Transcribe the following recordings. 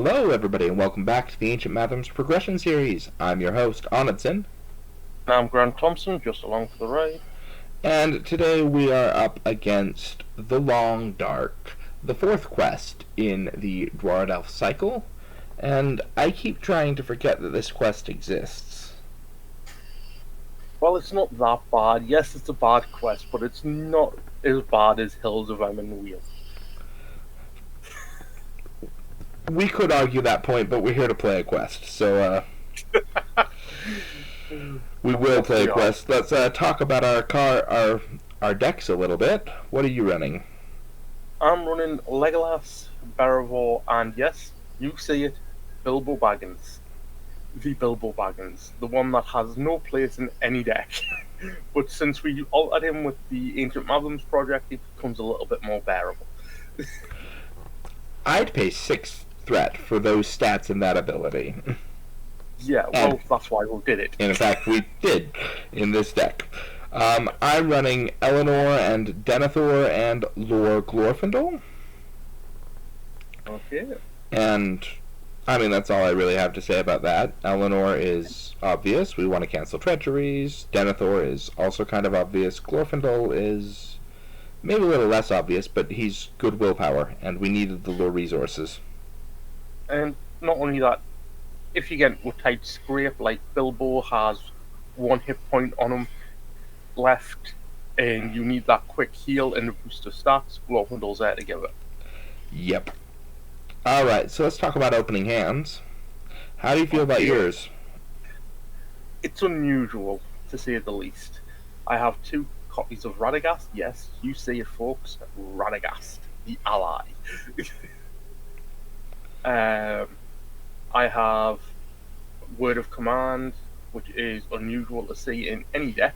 Hello, everybody, and welcome back to the Ancient Mathoms Progression Series. I'm your host, Thomson, I'm Grant Thomson, just along for the ride. and today we are up against the Long Dark, the fourth quest in the Dwarven Elf cycle, and I keep trying to forget that this quest exists. Well, it's not that bad. Yes, it's a bad quest, but it's not as bad as Hills of Emon. We could argue that point, but we're here to play a quest, so we will Yes, play a we are. quest. Let's talk about our decks a little bit. What are you running? I'm running Legolas, Beravor, and yes, you see it, Bilbo Baggins. The Bilbo Baggins. The one that has no place in any deck. But since we altered him with the Ancient Mathoms project, it becomes a little bit more bearable. I'd pay 6 threat for those stats and that ability. Yeah, And well, that's why we did it. in fact, we did in this deck. I'm running Eleanor and Denethor and Lord Glorfindel. Okay. And, I mean, that's all I really have to say about that. Eleanor is obvious. We want to cancel treacheries. Denethor is also kind of obvious. Glorfindel is maybe a little less obvious, but he's good willpower, and we needed the lore resources. And not only that, if you get a tight scrape, like Bilbo has one hit point on him left, and you need that quick heal and a boost of stats, Glorfindel's there to give it. Yep. Alright, so let's talk about opening hands. How do you feel about Okay. yours? It's unusual, to say the least. I have 2 copies of Radagast. Yes, you see it, folks. Radagast, the ally. I have Word of Command, which is unusual to see in any deck.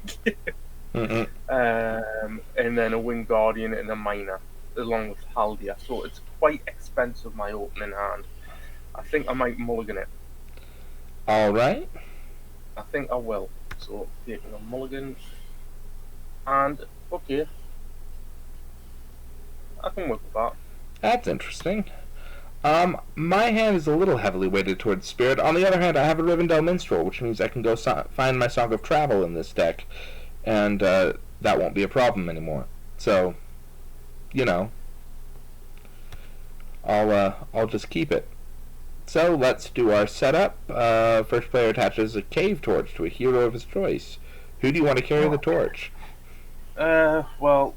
Mm-mm. And then a Wind Guardian and a Miner, along with Haldia. So it's quite expensive, my opening hand. I think I might mulligan it. Alright. I think I will. So taking a mulligan. And, okay, I can work with that. That's interesting. My hand is a little heavily weighted towards Spirit. On the other hand, I have a Rivendell Minstrel, which means I can go find my Song of Travel in this deck, and that won't be a problem anymore. So, you know, I'll just keep it. So let's do our setup. First player attaches a cave torch to a hero of his choice. Who do you want to carry the torch? Well,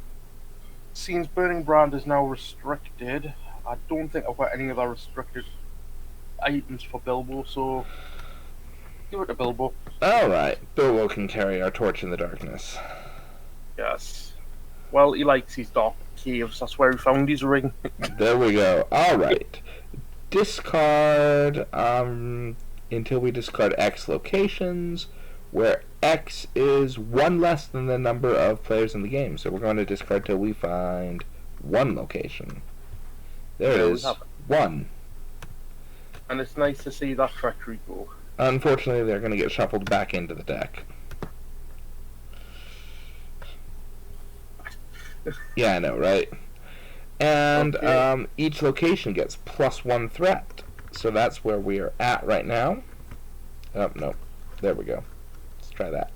since Burning Brand is now restricted, I don't think I've got any other restricted items for Bilbo, so give it to Bilbo. Alright, Bilbo can carry our torch in the darkness. Yes. Well, he likes his dark caves, that's where he found his ring. There we go. Alright. Discard until we discard X locations, where X is 1 less than the number of players in the game. So we're going to discard till we find 1 location. There it is. 1. And it's nice to see that treachery go. Unfortunately, they're going to get shuffled back into the deck. Yeah, I know, right? And Okay. each location gets +1 threat. So that's where we are at right now. Oh, no. There we go. Let's try that.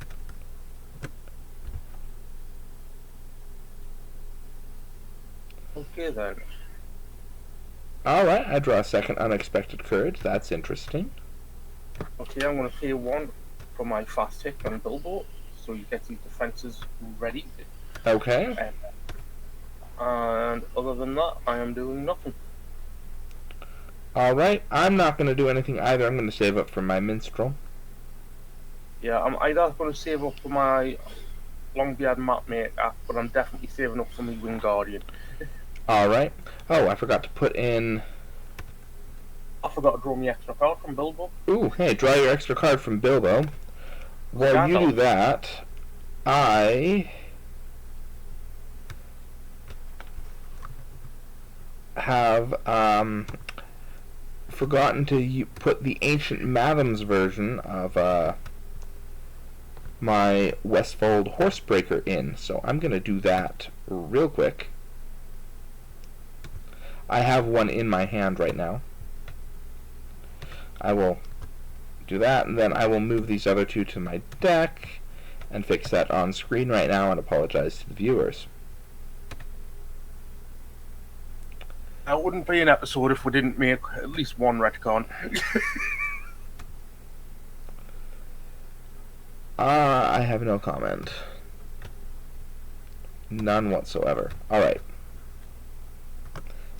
Okay then. Alright, I draw a second Unexpected Courage. That's interesting. Okay, I'm going to pay 1 for my fast hit on Bilbo, so he gets his defenses ready. Okay. And other than that, I am doing nothing. Alright, I'm not going to do anything either. I'm going to save up for my Minstrel. Yeah, I'm either going to save up for my Longbeard Mapmaker, but I'm definitely saving up for my Wind Guardian. Alright. Oh, I forgot to put in... I forgot to draw my extra card from Bilbo. Ooh, hey, draw your extra card from Bilbo. While you do that, I have forgotten to put the Ancient Mathoms version of my Westfold Horsebreaker in, so I'm going to do that real quick. I have one in my hand right now. I will do that, and then I will move these other two to my deck and fix that on screen right now and apologize to the viewers. That wouldn't be an episode if we didn't make at least one retcon. I have no comment. None whatsoever. Alright.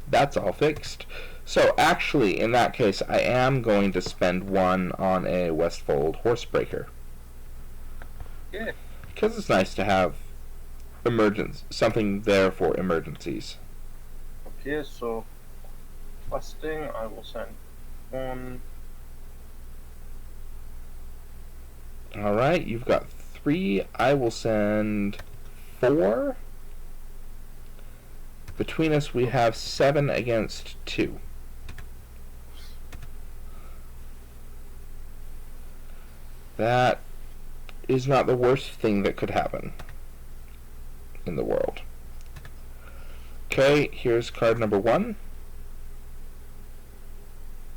That's all fixed. So actually, in that case, I am going to spend one on a Westfold Horsebreaker. Yeah. Because it's nice to have something there for emergencies. Okay, so questing, I will send one. Alright, you've got 3. I will send 4. Between us, we have 7 against 2. That is not the worst thing that could happen in the world. Okay, here's card number 1.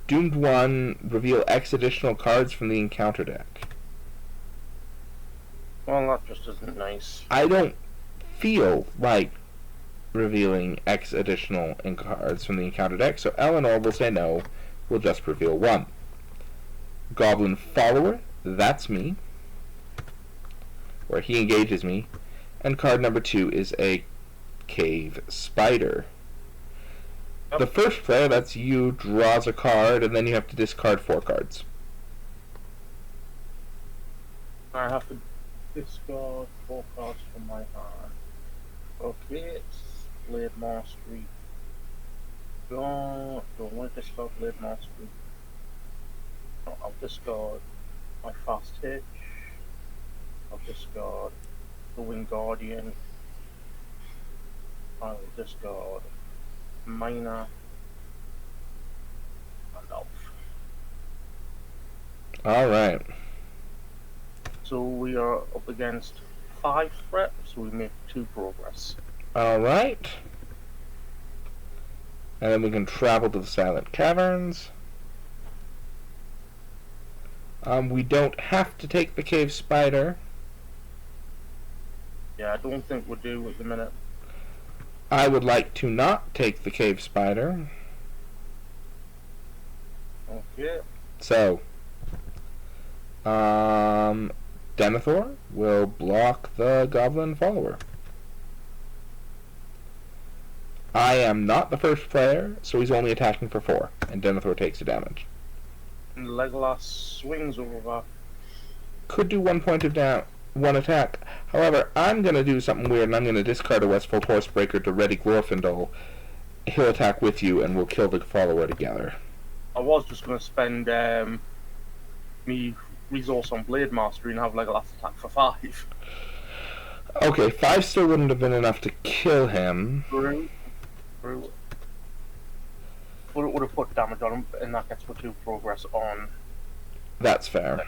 Doomed 1, reveal X additional cards from the encounter deck. Well, that just isn't nice. I don't feel like revealing X additional cards from the encounter deck, so Eleanor will say no. We'll just reveal 1. Goblin Follower, that's me, where he engages me, and card number 2 is a Cave Spider. Yep. The first player, that's you, draws a card, and then you have to discard 4 cards. I have to discard 4 cards from my hand. Okay, it's Blade Mastery. Don't want to discard Blade Mastery. No, I'll discard my Fast Hitch. I'll discard the Winged Guardian. I will discard Miner and Elf. Alright. So we are up against 5 threat, so we make 2 progress. Alright. And then we can travel to the Silent Caverns. We don't have to take the Cave Spider. Yeah, I don't think we do at the minute. I would like to not take the Cave Spider. Okay. So, Denethor will block the Goblin Follower. I am not the first player, so he's only attacking for 4, and Denethor takes the damage. And Legolas swings over. Could do 1 point of down, 1 attack. However, I'm going to do something weird, and I'm going to discard a Westfold Horsebreaker to ready Glorfindel. He'll attack with you, and we'll kill the follower together. I was just going to spend me resource on Blade Mastery and have Legolas attack for 5. Okay, 5 still wouldn't have been enough to kill him. True. But it would have put damage on him, and that gets for 2 progress on. That's fair.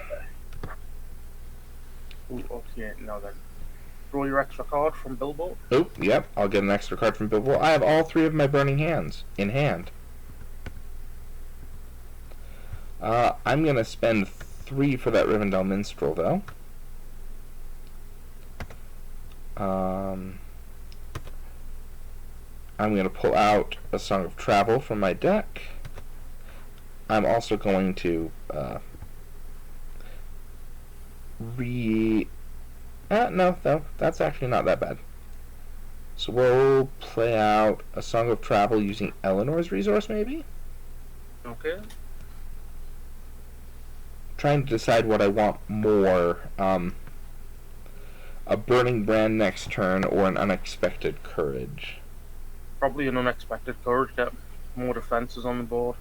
Ooh, okay, now then. Draw your extra card from Bilbo. Oh, yep, I'll get an extra card from Bilbo. I have all 3 of my Burning Hands in hand. I'm going to spend 3 for that Rivendell Minstrel, though. I'm going to pull out a Song of Travel from my deck. I'm also going to no, that's actually not that bad. So we'll play out a Song of Travel using Eleanor's resource, maybe? Okay. Trying to decide what I want more. A Burning Brand next turn or an Unexpected Courage. Probably an Unexpected Courage, get more defenses on the board.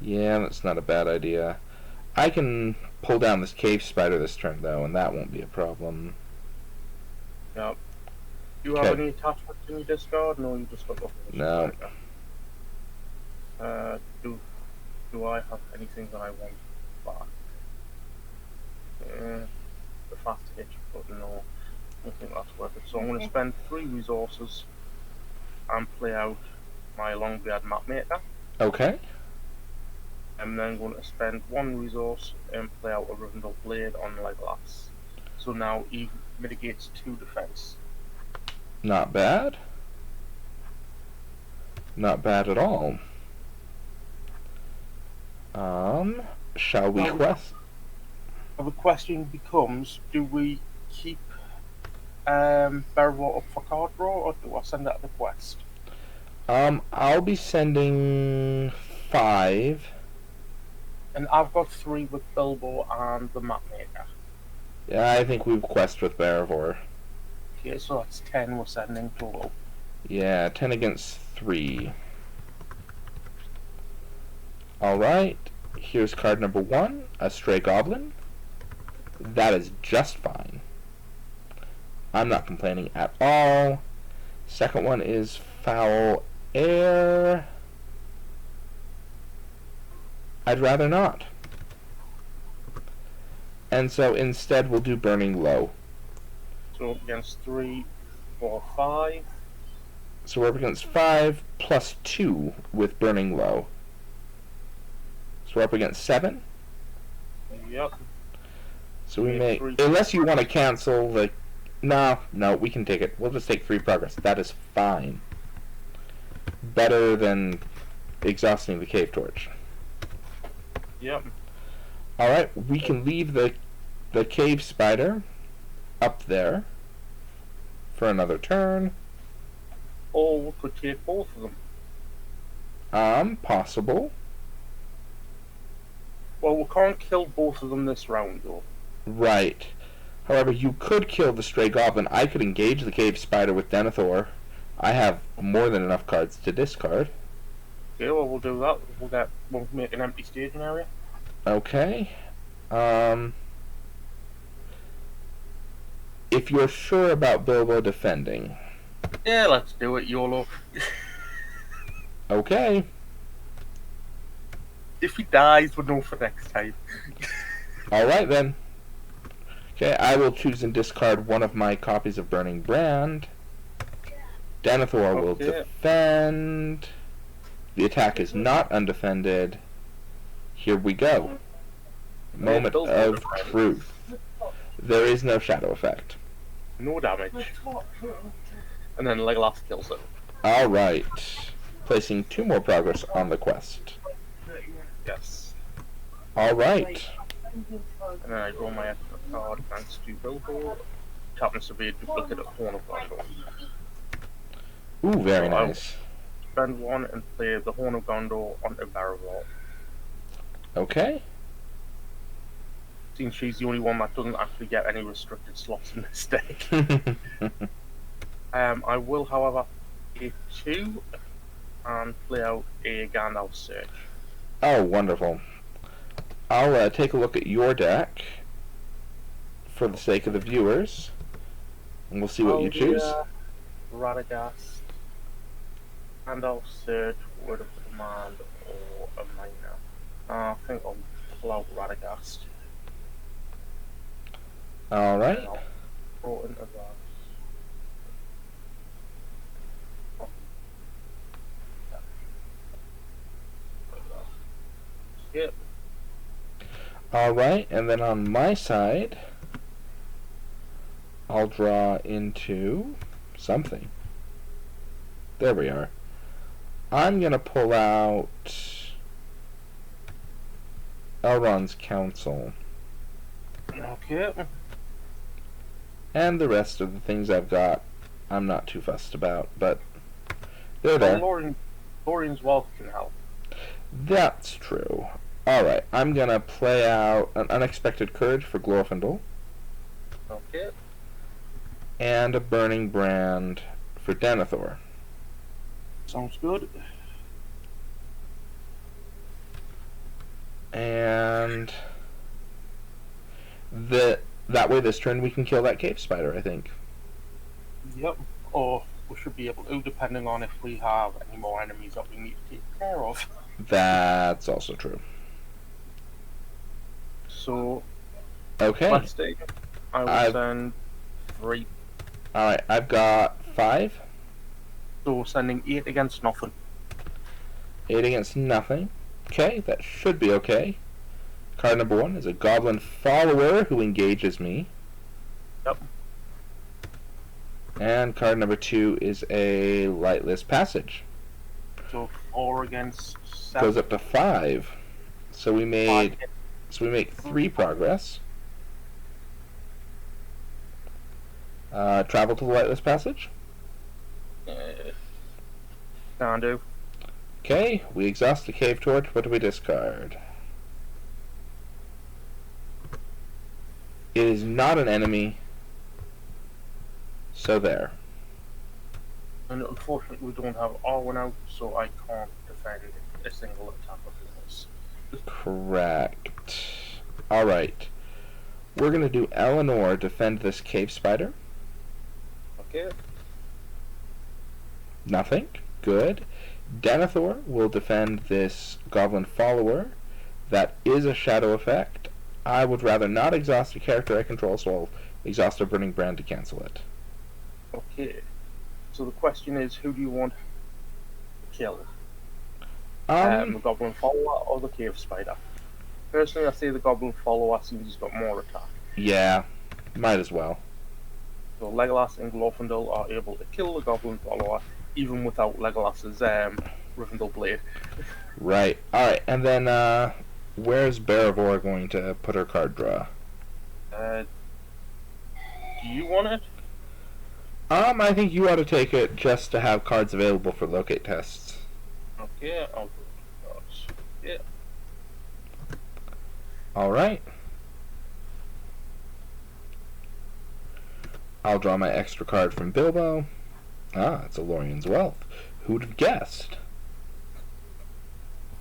Yeah, that's not a bad idea. I can pull down this Cave Spider this turn, though, and that won't be a problem. Yep. Do you have any attachments in your discard? No, you just got the No. Do I have anything that I want back? The Fast Hitch, but no. I don't think that's worth it. So I'm going to spend 3 resources and play out my Longbeard Mapmaker. Okay. I'm then going to spend 1 resource and play out a Rivendell Blade on Legolas. So now he mitigates 2 defense. Not bad. Not bad at all. Shall we quest? The question becomes, do we keep Barrow up for card draw, or do I send out the quest? I'll be sending 5. And I've got 3 with Bilbo and the Mapmaker. Yeah, I think we've quest with Barivor. Okay, so that's 10 we're sending total. Yeah, 10 against 3. Alright, here's card number 1, a Stray Goblin. That is just fine. I'm not complaining at all. Second one is Foul Air. I'd rather not. And so instead we'll do Burning Low. So against 3, 4, 5. So we're up against 5 plus 2 with Burning Low. So we're up against 7. Yep. So we may, unless you want to cancel the, no, we can take it. We'll just take 3 progress. That is fine. Better than exhausting the cave torch. Yep. Alright, we can leave the cave spider up there for another turn. Or we could take both of them. Possible. Well, we can't kill both of them this round, though. Right. However, you could kill the Stray Goblin. I could engage the cave spider with Denethor. I have more than enough cards to discard. Okay, well, we'll do that. We'll make an empty staging area. Okay. If you're sure about Bilbo defending. Yeah, let's do it, YOLO. Okay. If he dies, we'll know for next time. Alright then. Okay, I will choose and discard one of my copies of Burning Brand. Denethor will defend. The attack is not undefended. Here we go. Moment of truth. There is no shadow effect. No damage. And then Legolas kills it. Alright. Placing 2 more progress on the quest. Yes. Alright. And then I draw my extra card thanks to Bilbo. Happens to be a duplicate of Horn of Gondor. Ooh, very nice. Spend 1 and play the Horn of Gondor onto Barrow. Okay. Since she's the only one that doesn't actually get any restricted slots in this deck. I will, however, pay 2 and play out a Gandalf Search. Oh, wonderful. I'll take a look at your deck for the sake of the viewers, and we'll see what you choose. Radagast, Gandalf Search, Word of Command, or a Minor. I think I'll pull out Radagast. Alright. Throw into that. Yep. Alright, and then on my side, I'll draw into something. There we are. I'm going to pull out Elrond's Council. Okay. And the rest of the things I've got, I'm not too fussed about, but they're there. Lorian's Wealth can help. That's true. Alright, I'm going to play out an Unexpected Courage for Glorfindel. Okay. And a Burning Brand for Denethor. Sounds good. And that way this turn we can kill that cave spider, I think. Yep. Or we should be able to, depending on if we have any more enemies that we need to take care of. That's also true. So, okay. let's take it. I will send 3. Alright, I've got 5. So we're sending 8 against nothing. 8 against nothing. Okay, that should be okay. Card number 1 is a goblin follower who engages me. Yep. And card number 2 is a lightless passage. So 4 against 7. Goes up to 5. So we make 3 progress. Travel to the lightless passage. Can do. Okay, we exhaust the cave torch. What do we discard? It is not an enemy. So there. And unfortunately, we don't have Arwen out, so I can't defend a single attack of this. Correct. Alright. We're going to do Eleanor defend this cave spider. Okay. Nothing. Good. Denethor will defend this goblin follower. That is a shadow effect. I would rather not exhaust a character I control, so I'll exhaust a burning brand to cancel it. Okay. So the question is, who do you want to kill? The goblin follower or the cave spider? Personally, I say the goblin follower since he's got more attack. Yeah, might as well. So Legolas and Glorfindel are able to kill the goblin follower even without Legolas's Rivendell blade. Right. Alright, and then where's Barivor going to put her card draw? Do you want it? I think you ought to take it just to have cards available for locate tests. Okay, I'll do it. Yeah. Alright. I'll draw my extra card from Bilbo. Ah, it's a Lorien's Wealth. Who'd have guessed?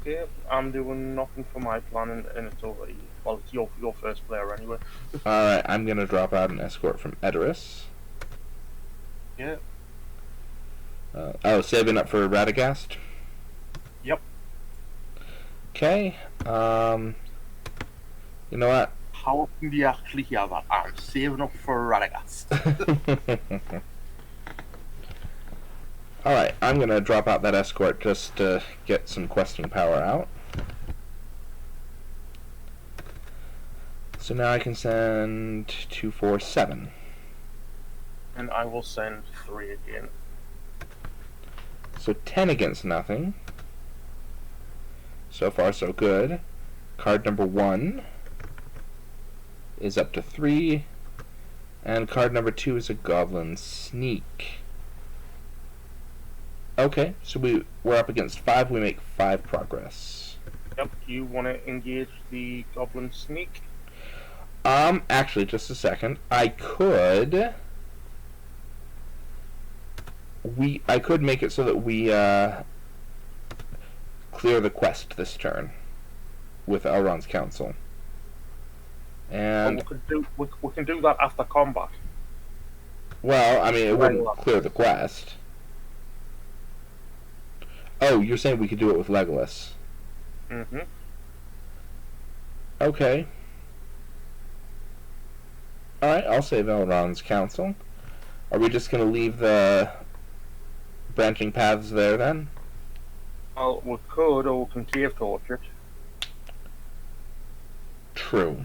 Okay, I'm doing nothing for my plan, and it's already... Well, it's your first player anyway. Alright, I'm gonna drop out an escort from Edoras. Yeah. Saving up for Radagast? Yep. Okay, you know what? How can you actually hear that? I'm saving up for Radagast. Alright, I'm gonna drop out that escort just to get some questing power out. So now I can send 2, 4, 7. And I will send 3 again. So 10 against nothing. So far, so good. Card number 1 is up to 3. And card number 2 is a Goblin Sneak. Okay, so we're up against 5. We make 5 progress. Yep, you want to engage the Goblin Sneak? Actually, just a second. I could make it so that we clear the quest this turn with Elrond's counsel. And we can do that after combat. Well, I mean, it wouldn't clear the quest. Oh, you're saying we could do it with Legolas? Mm-hmm. Okay. Alright, I'll save Elrond's counsel. Are we just going to leave the branching paths there, then? Well, we could, or we can cave torch it. True.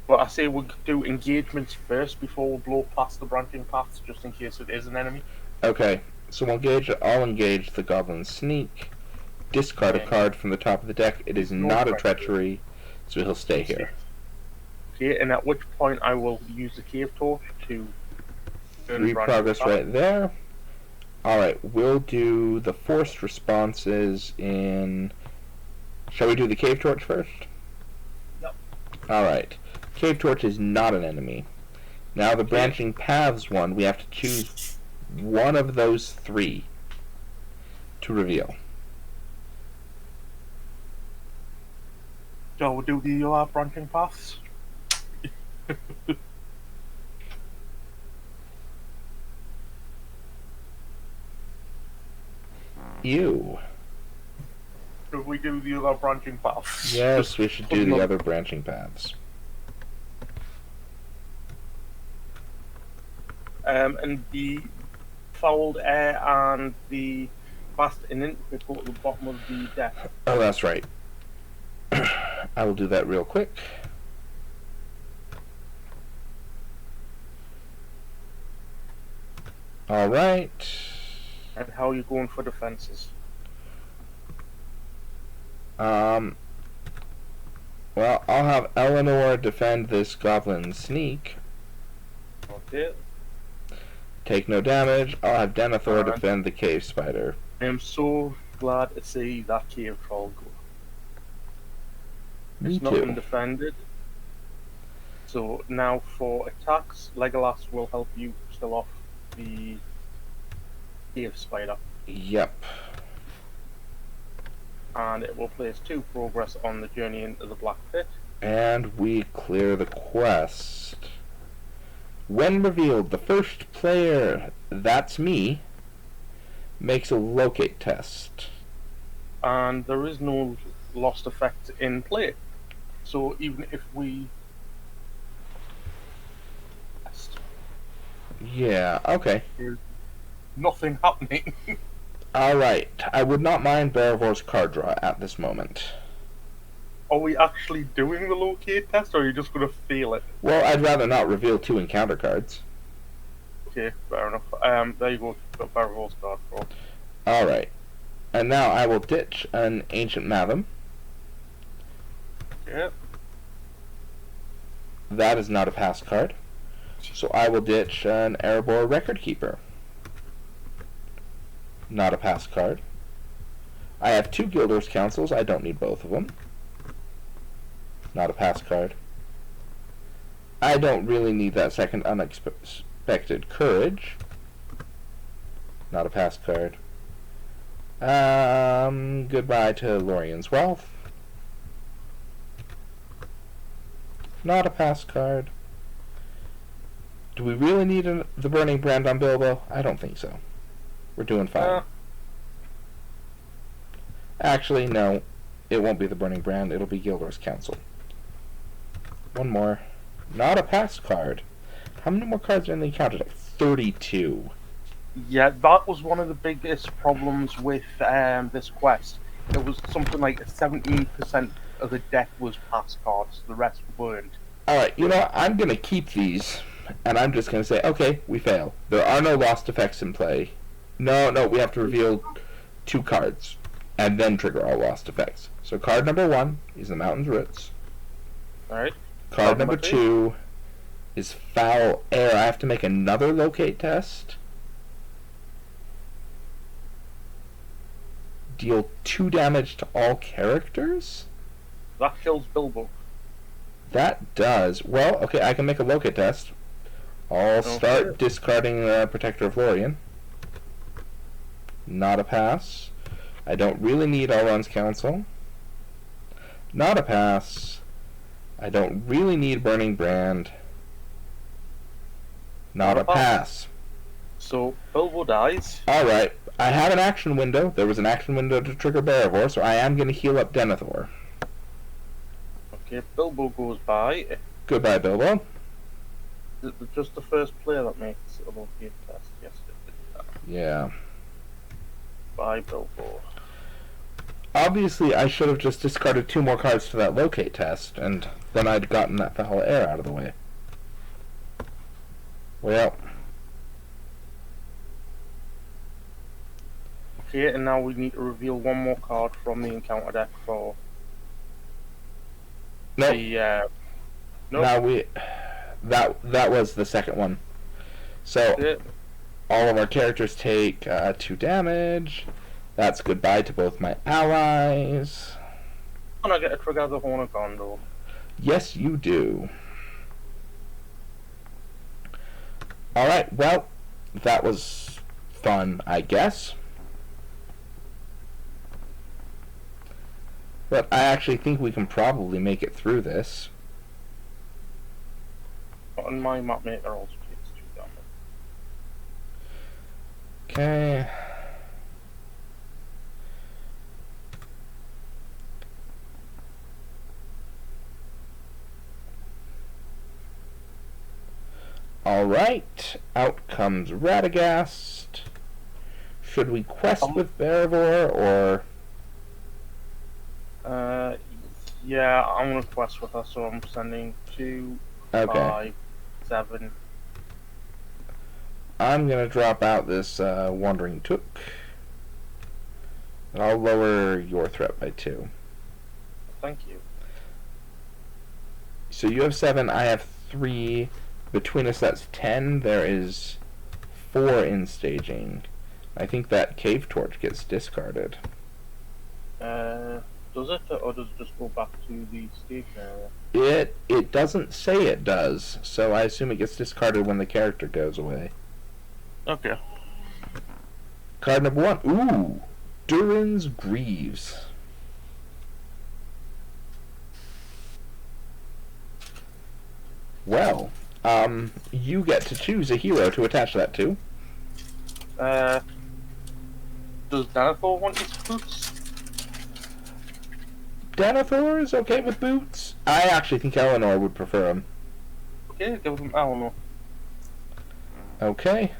But I say we could do engagements first before we blow past the branching paths, just in case it is an enemy. Okay, so I'll engage the Goblin Sneak. Discard a card from the top of the deck. It is not a treachery, so he'll stay here. Okay, and at which point I will use the cave torch to... 3 progress right there. Alright, we'll do the forced responses in... Shall we do the cave torch first? Yep. Alright. Cave torch is not an enemy. Now the branching paths one, we have to choose one of those 3 to reveal. So we'll do the branching paths. You. Should we do the other branching paths? Yes, we should do the other branching paths. And the fouled air and the fast and intricate go to the bottom of the deck. Oh, that's right. I will do that real quick. All right. And how are you going for defenses? Well, I'll have Eleanor defend this goblin sneak. Okay. Take no damage. I'll have Denethor defend the cave spider. I am so glad to see that cave troll go. Me It's not too. undefended. So now for attacks, Legolas will help you kill off the cave spider. Yep. And it will place 2 progress on the journey into the Black Pit. And we clear the quest. When revealed, the first player, that's me, makes a locate test. And there is no lost effect in play. So even if we test, Yeah, okay. there's nothing happening. Alright, I would not mind Baravor's card draw at this moment. Are we actually doing the locate test, or are you just going to fail it? Well, I'd rather not reveal 2 encounter cards. Okay, fair enough. There you go. Got Baravor's card draw. Alright. And now I will ditch an Ancient Mathom. Yeah. That is not a pass card. So I will ditch an Erebor Record Keeper. Not a pass card. I have 2 Gildor's Councils. I don't need both of them. Not a pass card. I don't really need that second Unexpected Courage. Not a pass card. Goodbye to Lorien's Wealth. Not a pass card. Do we really need the Burning Brand on Bilbo? I don't think so. We're doing fine. Actually, no. It won't be the Burning Brand. It'll be Gildor's Council. One more. Not a pass card. How many more cards are in the encounter deck? 32. Yeah, that was one of the biggest problems with this quest. It was something like 17% of the deck was pass cards, the rest weren't. Alright, you know, I'm going to keep these, and I'm just going to say, okay, we fail. There are no lost effects in play. No, we have to reveal 2 cards, and then trigger all lost effects. So card number 1 is the Mountain's Roots. Alright. Card number 2 is Foul Air. I have to make another locate test. Deal 2 damage to all characters? That kills Bilbo. That does. Well, okay, I can make a locate test. I'll start discarding Protector of Lorien. Not a pass. I don't really need Elrond's Council. Not a pass. I don't really need Burning Brand. Not a pass. So, Bilbo dies. Alright, I have an action window. There was an action window to trigger Barivor, so I am going to heal up Denethor. Okay, Bilbo goes by. Goodbye, Bilbo. Is it just the first player that makes a locate test? Yes, it did. Yeah. Bye, Bilbo. Obviously, I should have just discarded 2 more cards to that locate test, and then I'd gotten that Foul Air out of the way. Well. Okay, and now we need to reveal 1 more card from the encounter deck for Nope. the. Nope. Now that was the second one. So all of our characters take 2 damage. That's goodbye to both my allies. And I get to trigger the Horn of Gondor. Yes, you do. Alright, well, that was fun, I guess. But I actually think we can probably make it through this. On my map maker also takes 2 damage. Okay. Alright, out comes Radagast. Should we quest with Beravor, or... Yeah, I'm gonna quest with her, so I'm sending 2, Okay. 5, 7. I'm gonna drop out this Wandering Took. And I'll lower your threat by 2. Thank you. So you have 7, I have 3. Between us, that's 10. There is 4 in staging. I think that cave torch gets discarded. Does it, or does it just go back to the stage area? It doesn't say it does, so I assume it gets discarded when the character goes away. Okay. Card number 1. Ooh! Durin's Greaves. Well, you get to choose a hero to attach that to. Does Denethor want his boots? Denethor is okay with boots. I actually think Eleanor would prefer him. Okay, give him Eleanor. Okay.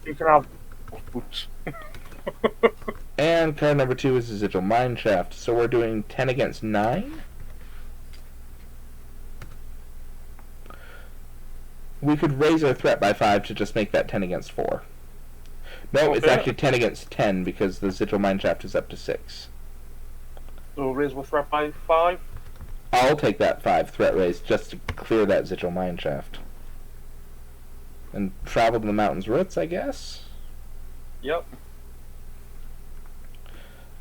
You can have boots. And card number 2 is a Sigil Mineshaft. So we're doing 10 against 9? We could raise our threat by 5 to just make that 10 against 4. No, Okay. It's actually 10 against 10 because the Sigil Mineshaft is up to 6. So raise with threat by 5? I'll take that 5 threat raise just to clear that Sigil Mineshaft. And travel to the mountain's roots, I guess? Yep.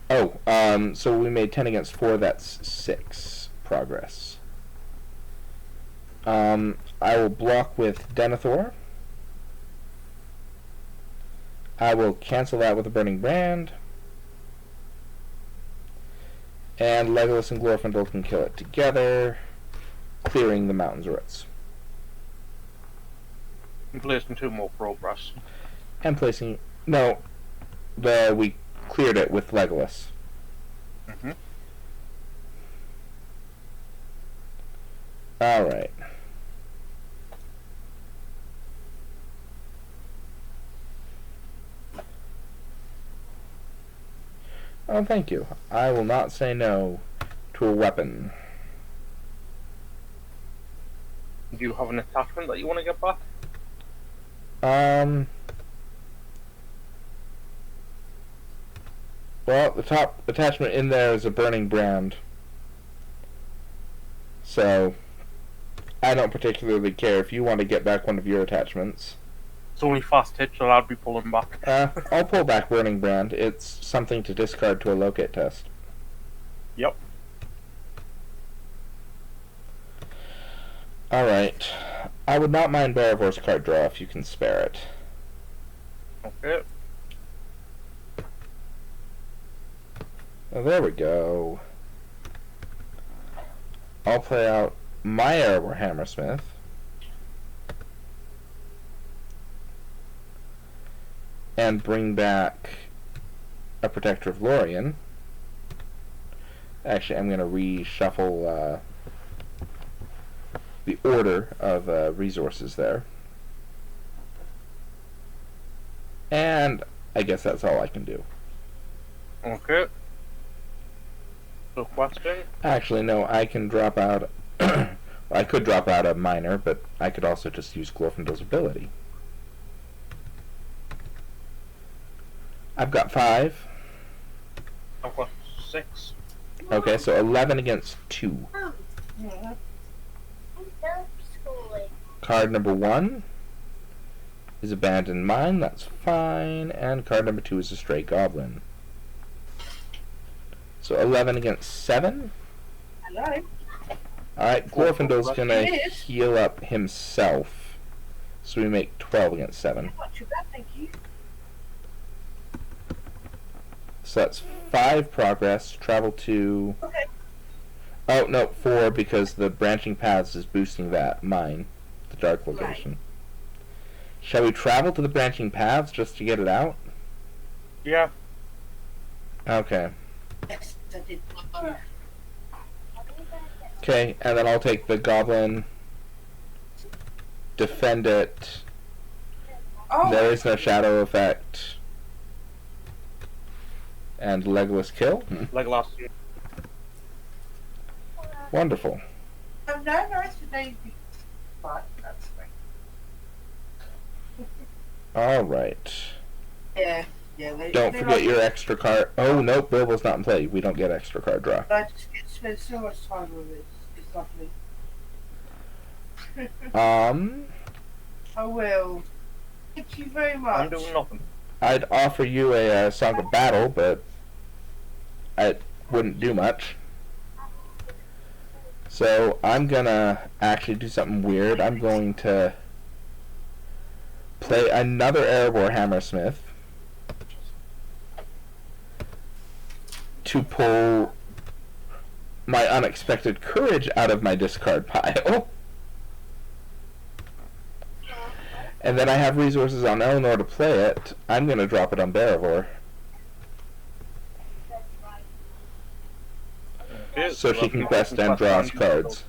Oh, so we made 10 against 4, that's 6 progress. I will block with Denethor. I will cancel that with a Burning Brand. And Legolas and Glorfindel can kill it together, clearing the mountain's roots. And placing 2 more progress. And placing... No, we cleared it with Legolas. Mm-hmm. Alright. Oh, thank you. I will not say no to a weapon. Do you have an attachment that you want to get back? Well, the top attachment in there is a Burning Brand. So, I don't particularly care if you want to get back one of your attachments. It's only fast hit, so I'll be pulling back. I'll pull back Burning Brand. It's something to discard to a locate test. Yep. Alright. I would not mind Baravor's card draw if you can spare it. Okay. Oh, there we go. I'll play out my Erebor Hammersmith. And bring back a Protector of Lorien. Actually, I'm going to reshuffle the order of resources there. And I guess that's all I can do. Okay. So questing? Actually, no, I can drop out... I could drop out a minor, but I could also just use Glorfindel's ability. I've got 5. I've got 6. Okay, so 11 against 2. Card number 1 is Abandoned Mine, that's fine, and card number 2 is a Stray Goblin. So 11 against 7. Hello. Alright, Glorfindel's gonna heal up himself. So we make 12 against 7. Not too bad, thank you. So that's 5 progress. Travel to... Okay. Oh, no, 4 because the branching paths is boosting that mine, the dark location. Right. Shall we travel to the branching paths just to get it out? Yeah. Okay. Yes, I did. Okay, and then I'll take the goblin, defend it. Oh, There is no shadow effect. And Legolas kill. Legolas. Wonderful. Oh, no, it's a baby. But that's great. All right. Yeah. Don't forget your extra card. Oh, nope, Bilbo's not in play. We don't get extra card draw. I just spend so much time with it. It's lovely. I will. Thank you very much. I'm doing nothing. I'd offer you a Song of Battle, but it wouldn't do much. So I'm gonna actually do something weird. I'm going to play another Erebor Hammersmith to pull my unexpected courage out of my discard pile. And then I have resources on Eleanor to play it. I'm going to drop it on Barivor. Okay, So she can quest and draw us cards.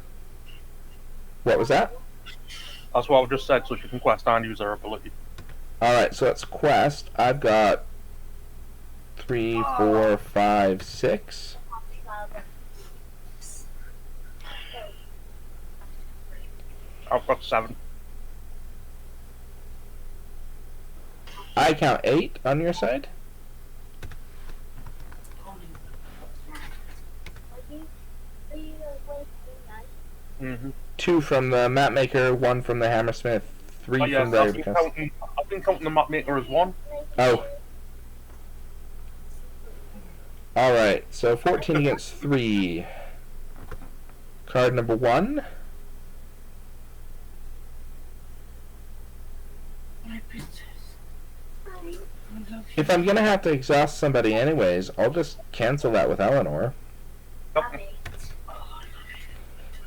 What was that? That's what I've just said, so she can quest and use her ability. Alright, so let's quest. I've got 3, 4, 5, 6. I've got 7. I count 8 on your side. Mm-hmm. 2 from the Mapmaker, 1 from the Hammersmith, 3 Oh, yes, from the... I've been counting the Mapmaker as 1. Oh. Alright, so 14 against 3. Card number 1. My princess. I love you. If I'm gonna have to exhaust somebody anyways, I'll just cancel that with Eleanor. Yep.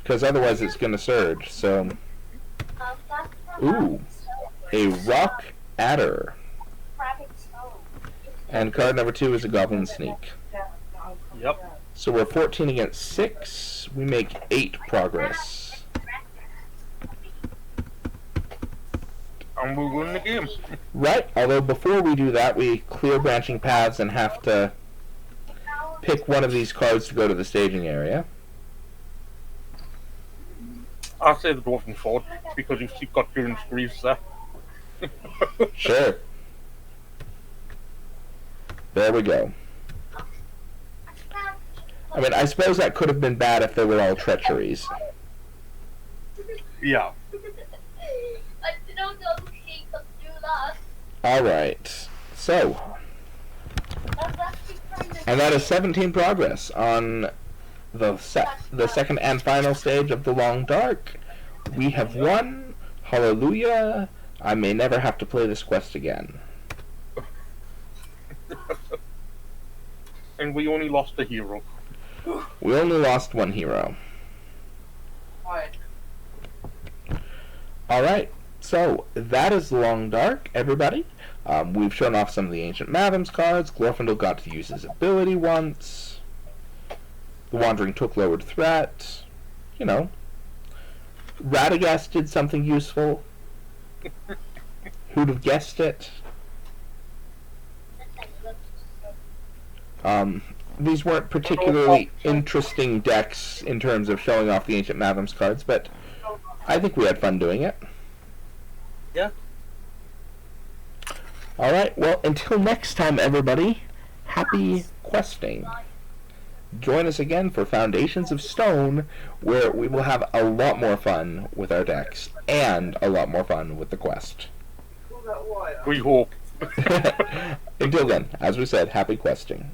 Because otherwise it's gonna surge, so... Ooh. A Rock Adder. And card number 2 is a Goblin Sneak. Yep. So we're 14 against 6. We make 8 progress. And we win the game. Right, although before we do that, we clear branching paths and have to pick one of these cards to go to the staging area. I'll say the Dwarven Ford, because you've got Kieran's Greaves there. Sure. There we go. I mean, I suppose that could have been bad if they were all treacheries. Yeah. Alright, so... And that is 17 progress on the second and final stage of the Long Dark. We have won. Hallelujah. I may never have to play this quest again. And we only lost a hero. We only lost 1 hero. Alright. Alright, so that is the Long Dark, everybody. We've shown off some of the Ancient Mathoms cards. Glorfindel got to use his ability once. The Wandering took lowered threat. You know. Radagast did something useful. Who'd have guessed it? These weren't particularly interesting decks in terms of showing off the Ancient Mathoms cards, but I think we had fun doing it. Yeah. Alright, well, until next time, everybody, happy questing. Join us again for Foundations of Stone, where we will have a lot more fun with our decks, and a lot more fun with the quest. We hope. Until then, as we said, happy questing.